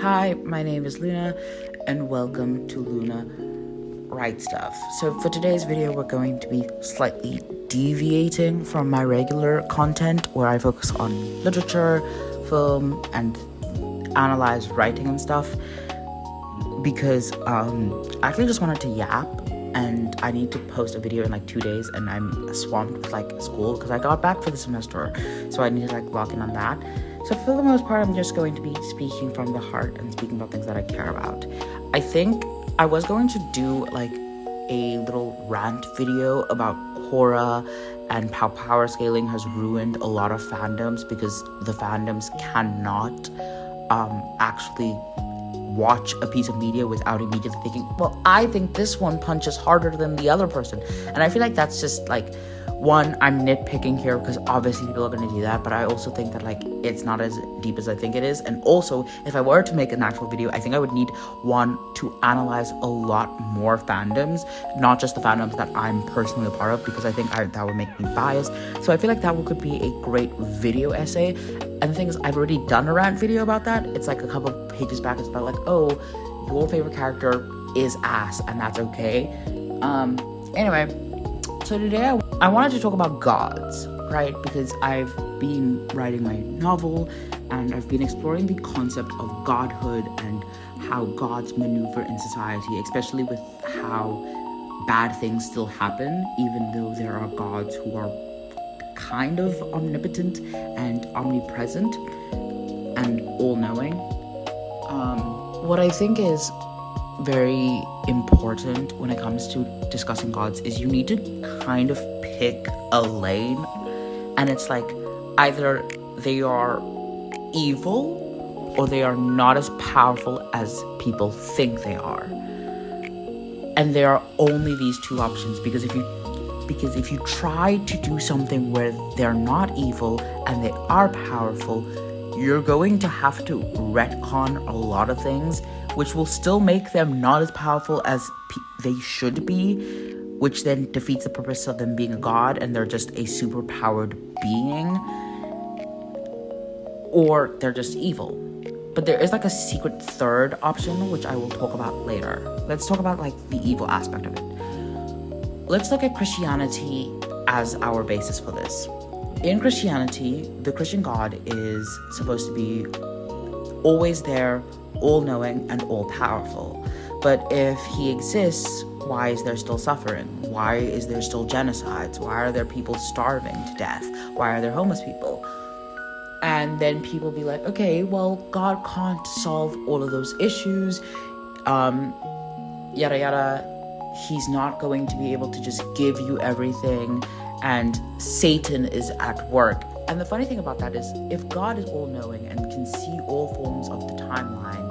Hi, my name is Luna, and welcome to Luna Write Stuff. So for today's video, we're going to be slightly deviating from my regular content where I focus on literature, film, and analyze writing and stuff, because I actually just wanted to yap, and I need to post a video in like 2 days, and I'm swamped with like school because I got back for the semester, so I need to like lock in on that. So for the most part, I'm just going to be speaking from the heart and speaking about things that I care about. I think I was going to do like a little rant video about Quora and how power scaling has ruined a lot of fandoms, because the fandoms cannot actually watch a piece of media without immediately thinking, well, I think this one punches harder than the other person. And I feel like that's just like, one, I'm nitpicking here because obviously people are going to do that, but I also think that like it's not as deep as I think it is. And also, if I were to make an actual video, I think I would need one to analyze a lot more fandoms, not just the fandoms that I'm personally a part of, because I think that would make me biased. So I feel like that could be a great video essay. And the thing is, I've already done a rant video about that. It's like a couple of pages back. It's about like, oh, your favorite character is ass, and that's okay. Anyway, so today I wanted to talk about gods, right? Because I've been writing my novel and I've been exploring the concept of godhood and how gods maneuver in society, especially with how bad things still happen, even though there are gods who are kind of omnipotent and omnipresent and all-knowing. What I think is very important when it comes to discussing gods is you need to kind of pick a lane, and it's like either they are evil or they are not as powerful as people think they are. And there are only these two options, because if you try to do something where they're not evil and they are powerful, you're going to have to retcon a lot of things, which will still make them not as powerful as they should be, which then defeats the purpose of them being a god and they're just a super powered being, or they're just evil. But there is like a secret third option, which I will talk about later. Let's talk about like the evil aspect of it. Let's look at Christianity as our basis for this. In Christianity, the Christian God is supposed to be always there, all-knowing, and all-powerful. But if he exists, why is there still suffering? Why is there still genocides? Why are there people starving to death? Why are there homeless people? And then people be like, okay, well, God can't solve all of those issues, yada yada. He's not going to be able to just give you everything, and Satan is at work. And the funny thing about that is, if God is all-knowing and can see all forms of the timeline,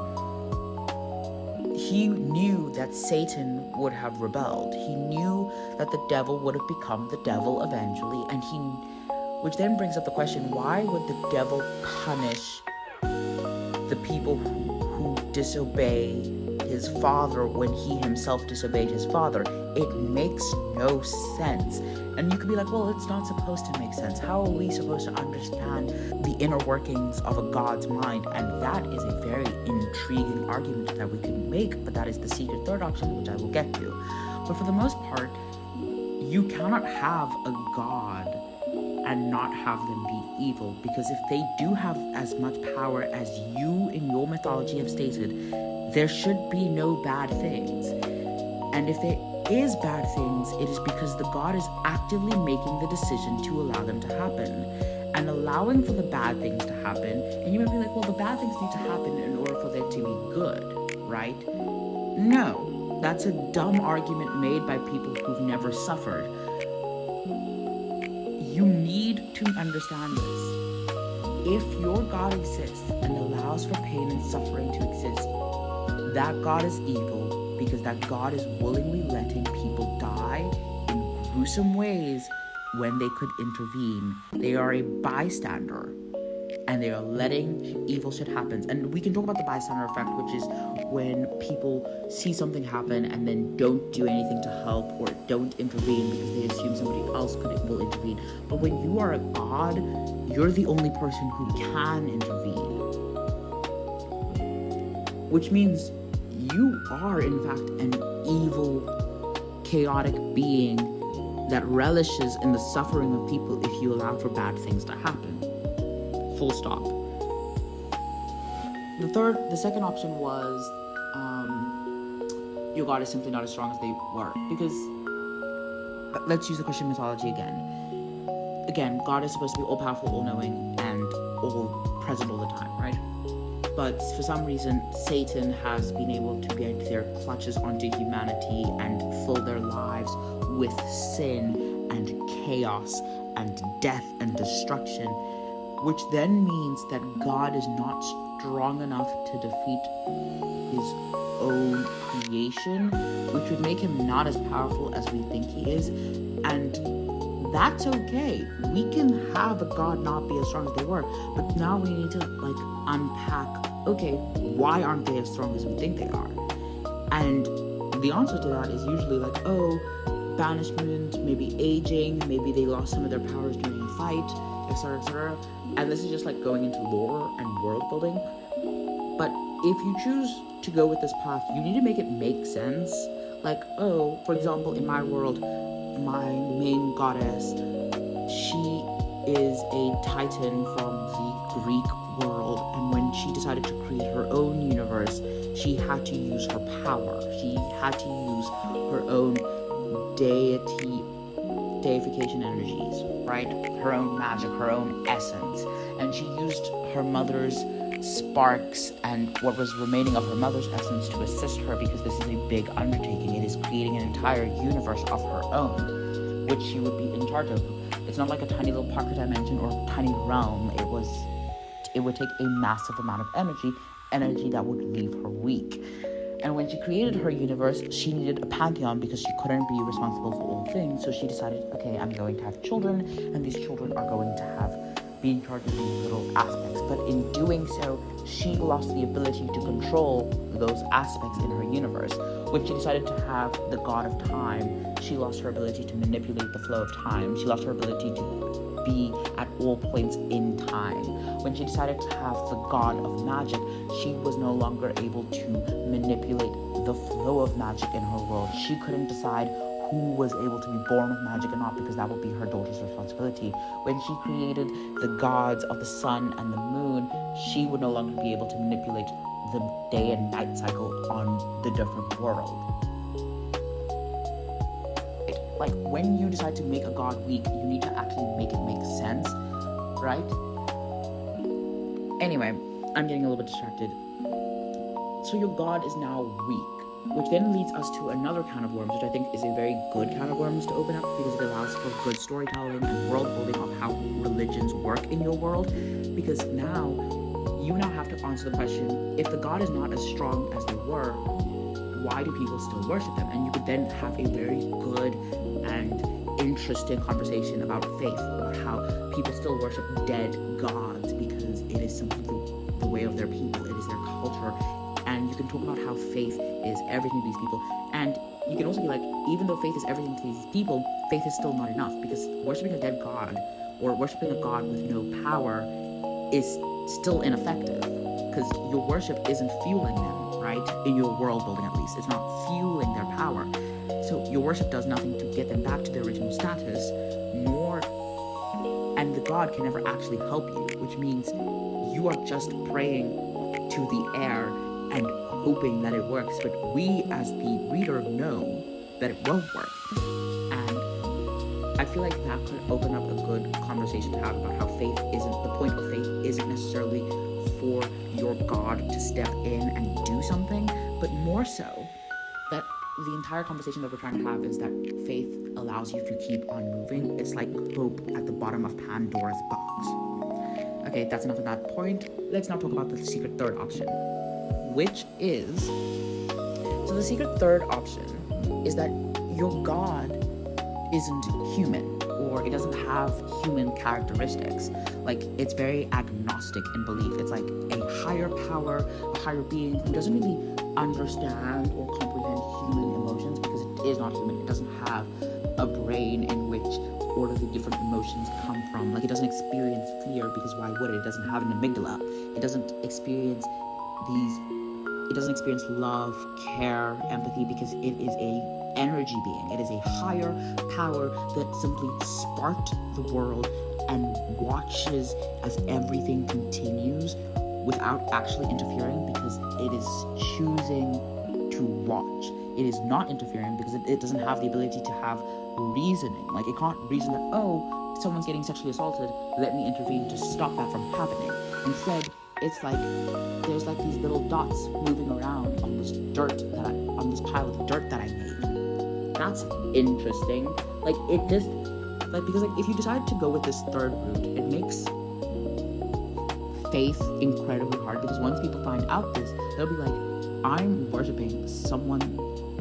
he knew that Satan would have rebelled. He knew that the devil would have become the devil eventually, and which then brings up the question, why would the devil punish the people who disobey his father when he himself disobeyed his father? It makes no sense. And you could be like, well, it's not supposed to make sense. How are we supposed to understand the inner workings of a god's mind? And that is a very intriguing argument that we can make, but that is the secret third option, which I will get to. But for the most part, you cannot have a god and not have them be evil, because if they do have as much power as you in your mythology have stated, there should be no bad things. And if there is bad things, it is because the god is actively making the decision to allow them to happen and allowing for the bad things to happen. And you might be like, well, the bad things need to happen in order for there to be good, right? No, that's a dumb argument made by people who've never suffered. You need to understand this. If your God exists and allows for pain and suffering to exist, that God is evil, because that God is willingly letting people die in gruesome ways when they could intervene. They are a bystander, and they are letting evil shit happen. And we can talk about the bystander effect, which is when people see something happen and then don't do anything to help or don't intervene because they assume somebody else will intervene. But when you are a god, you're the only person who can intervene. which means you are in fact an evil, chaotic being that relishes in the suffering of people if you allow for bad things to happen. Full stop. The second option was your god is simply not as strong as they were. Because let's use the Christian mythology again. Again, God is supposed to be all-powerful, all-knowing, and all-present all the time, right? But for some reason, Satan has been able to get their clutches onto humanity and fill their lives with sin and chaos and death and destruction, which then means that God is not strong enough to defeat his own creation, which would make him not as powerful as we think he is. And that's okay. We can have a god not be as strong as they were, but now we need to unpack, okay, why aren't they as strong as we think they are? And the answer to that is usually banishment, maybe aging, maybe they lost some of their powers during a fight, etc., etc. And this is just going into lore and world building. But if you choose to go with this path, you need to make it make sense. For example, in my world, my main goddess, she is a titan from the Greek world, and when she decided to create her own universe, she had to use her power. She had to use her own deification energies, right? Her own magic, her own essence. And she used her mother's sparks and what was remaining of her mother's essence to assist her, because this is a big undertaking. It is creating an entire universe of her own, which she would be in charge of. It's not like a tiny little pocket dimension or tiny realm. It would take a massive amount of energy that would leave her weak. And when she created her universe, she needed a pantheon because she couldn't be responsible for all things. So she decided, okay, I'm going to have children, and these children are going to be in charge of these little aspects. But in doing so, she lost the ability to control those aspects in her universe. When she decided to have the god of time, she lost her ability to manipulate the flow of time. She lost her ability to be at all points in time. When she decided to have the god of magic, she was no longer able to manipulate the flow of magic in her world. She couldn't decide who was able to be born with magic or not, because that would be her daughter's responsibility. When she created the gods of the sun and the moon, she would no longer be able to manipulate the day and night cycle on the different world. When you decide to make a god weak, you need to actually make it make sense, right? Anyway, I'm getting a little bit distracted. So your god is now weak, which then leads us to another can of worms, which I think is a very good can of worms to open up, because it allows for good storytelling and world building of how religions work in your world. Because you now have to answer the question, if the god is not as strong as they were, why do people still worship them? And you could then have a very good and interesting conversation about faith, about how people still worship dead gods because it is simply the way of their people, it is their culture. And you can talk about how faith is everything to these people. And you can also be even though faith is everything to these people, faith is still not enough, because worshiping a dead god or worshiping a god with no power is still ineffective, because your worship isn't fueling them, right? In your world building, at least, it's not fueling their power. So your worship does nothing to get them back to their original status, and the god can never actually help you, which means you are just praying to the air and hoping that it works. But we, as the reader, know that it won't work. And I feel like that could open up a good conversation to have about how the point of faith isn't necessarily for your god to step in and do something, but more so that the entire conversation that we're trying to have is that faith allows you to keep on moving. It's like hope at the bottom of Pandora's box. Okay, that's enough of that point. Let's now talk about the secret third option, which is, so the secret third option is that your god isn't human, or it doesn't have human characteristics. It's very agnostic in belief. It's like a higher power, a higher being who doesn't really understand or comprehend human emotions, because it is not human. It doesn't have a brain in which all of the different emotions come from. It doesn't experience fear, because why would it? It doesn't have an amygdala. It doesn't experience these it doesn't experience love, care, empathy, because it is a energy being. It is a higher power that simply sparked the world and watches as everything continues without actually interfering, because it is choosing to watch. It is not interfering because it doesn't have the ability to have reasoning. Like, it can't reason that, oh, someone's getting sexually assaulted, let me intervene to stop that from happening. Instead, it's like there's like these little dots moving around on this on this pile of dirt that I made. That's interesting. Like, it just, like, because like if you decide to go with this third route, it makes faith incredibly hard, because once people find out this, they'll be like, I'm worshiping someone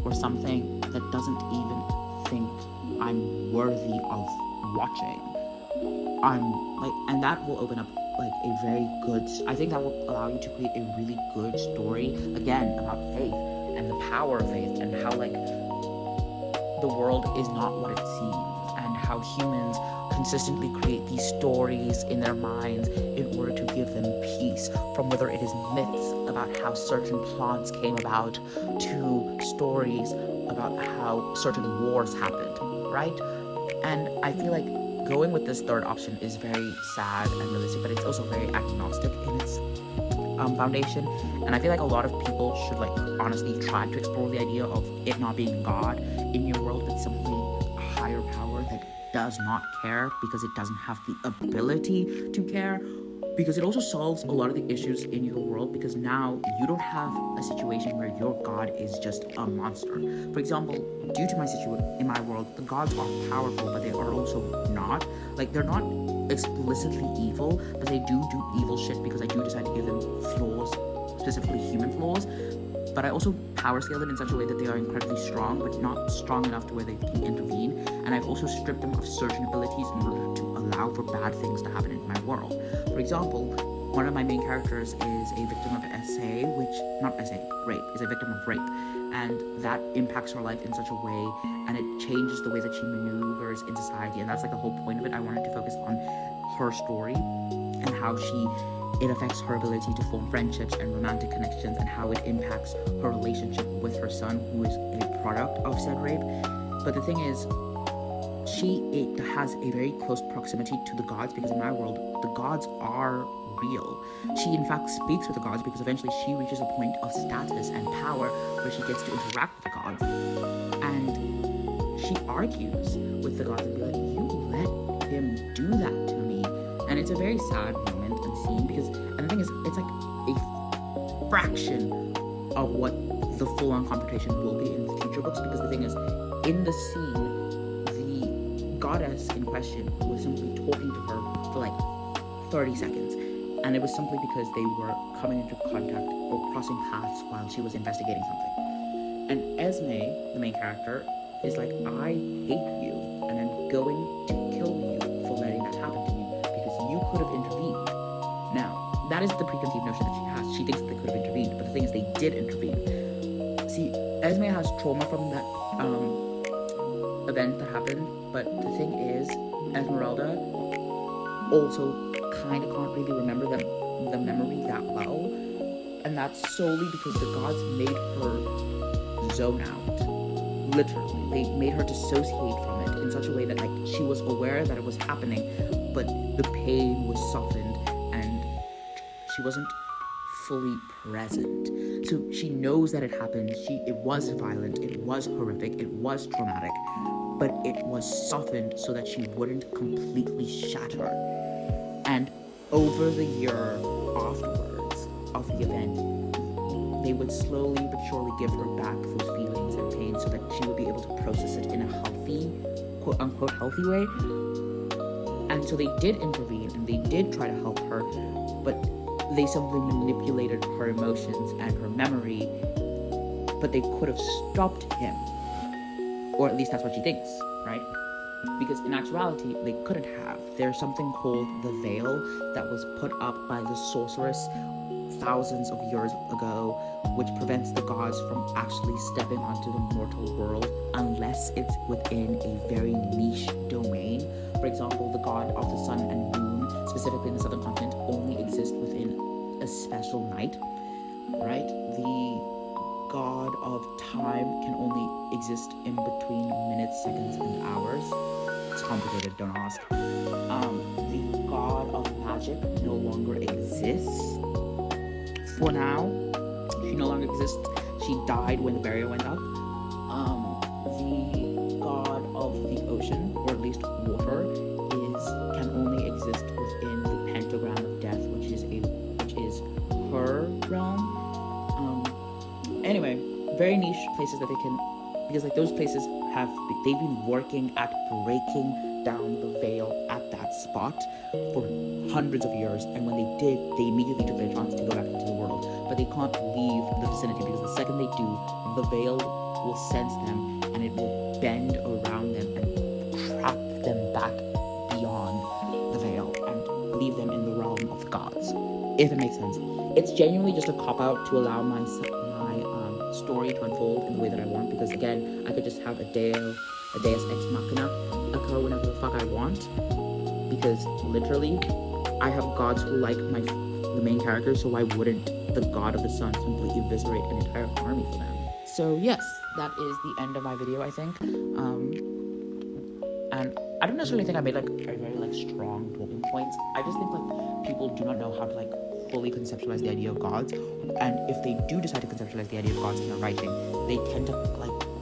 or something that doesn't even think I'm worthy of watching. I'm like, and that will open up like a very good, I think that will allow you to create a really good story, again, about faith and the power of faith, and how like the world is not what it seems, and how humans consistently create these stories in their minds in order to give them peace, from whether it is myths about how certain plants came about to stories about how certain wars happened, right? And I feel like going with this third option is very sad and realistic, but it's also very agnostic in its foundation. And I feel like a lot of people should like honestly try to explore the idea of it not being God in your world, but simply a higher power that does not care because it doesn't have the ability to care, because it also solves a lot of the issues in your world, because now you don't have a situation where your god is just a monster. For example, due to my situation in my world, the gods are powerful, but they are also not. Like, they're not explicitly evil, but they do evil shit because I do decide to give them flaws, specifically human flaws. But I also power scale them in such a way that they are incredibly strong, but not strong enough to where they can intervene. And I've also stripped them of certain abilities in order to allow for bad things to happen in my world. For example, one of my main characters is a victim of rape, is a victim of rape. And that impacts her life in such a way, and it changes the way that she maneuvers in society. And that's like the whole point of it. I wanted to focus on her story and how it affects her ability to form friendships and romantic connections, and how it impacts her relationship with her son, who is a product of said rape. But the thing is, it has a very close proximity to the gods, because in my world, the gods are real. She in fact speaks with the gods, because eventually she reaches a point of status and power where she gets to interact with the gods, and she argues with the gods and be like, you let him do that to me. And it's a very sad moment and scene, because, and the thing is, it's like a fraction of what the full-on confrontation will be in the future books, because the thing is, in the scene, the goddess in question was simply talking to her for like 30 seconds, and it was simply because they were coming into contact or crossing paths while she was investigating something. And Esme, the main character, is like, I hate you, and I'm going to kill you for letting that happen to me, because you could have intervened. Now, that is the preconceived notion that she has. She thinks that they could have intervened, but the thing is, they did intervene. See, Esme has trauma from that event that happened, but the thing is, Esmeralda also kind of can't really remember the memory that well, and that's solely because the gods made her zone out. Literally, they made her dissociate from it in such a way that like she was aware that it was happening, but the pain was softened and she wasn't fully present. So she knows that it happened. It was violent, it was horrific, it was traumatic, but it was softened so that she wouldn't completely shatter. And over the year afterwards of the event, they would slowly but surely give her back those feelings and pain so that she would be able to process it in a healthy, quote-unquote healthy way. And so they did intervene and they did try to help her, but they simply manipulated her emotions and her memory, but they could have stopped him. Or at least that's what she thinks, right? Because in actuality, they couldn't have. There's something called the veil that was put up by the sorceress thousands of years ago, which prevents the gods from actually stepping onto the mortal world unless it's within a very niche domain. For example, the god of the sun and moon, specifically in the southern continent, only exist within a special night, right? The god of time can only exist in between minutes, seconds, and hours. It's complicated, don't ask. The god of magic no longer exists. For now, she no longer exists. She died when the barrier went up. The god of the ocean, or at least water, can only exist within the pentagram of death, which is her realm. Anyway, very niche places that they can, because like those places they've been working at breaking down the veil at that spot for hundreds of years, and when they did, they immediately took their chance to go back into the world, but they can't leave the vicinity, because the second they do, the veil will sense them and it will bend around them and trap them back beyond the veil and leave them in the realm of the gods, if it makes sense. It's genuinely just a cop-out to allow my story to unfold in the way that I want, because again, I could just have a deus ex machina occur whenever the fuck I want, because literally I have gods who like the main character, so why wouldn't the god of the sun simply eviscerate an entire army for them? So yes, that is the end of my video, I think. And I don't necessarily think I made like a very strong talking points. I just think like people do not know how to fully conceptualize the idea of gods, and if they do decide to conceptualize the idea of gods in their writing, they tend to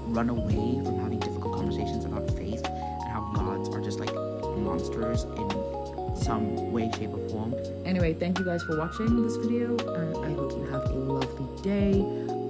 run away from having difficult conversations about faith and how gods are just monsters in some way, shape, or form. Anyway, thank you guys for watching this video, and I hope you have a lovely day.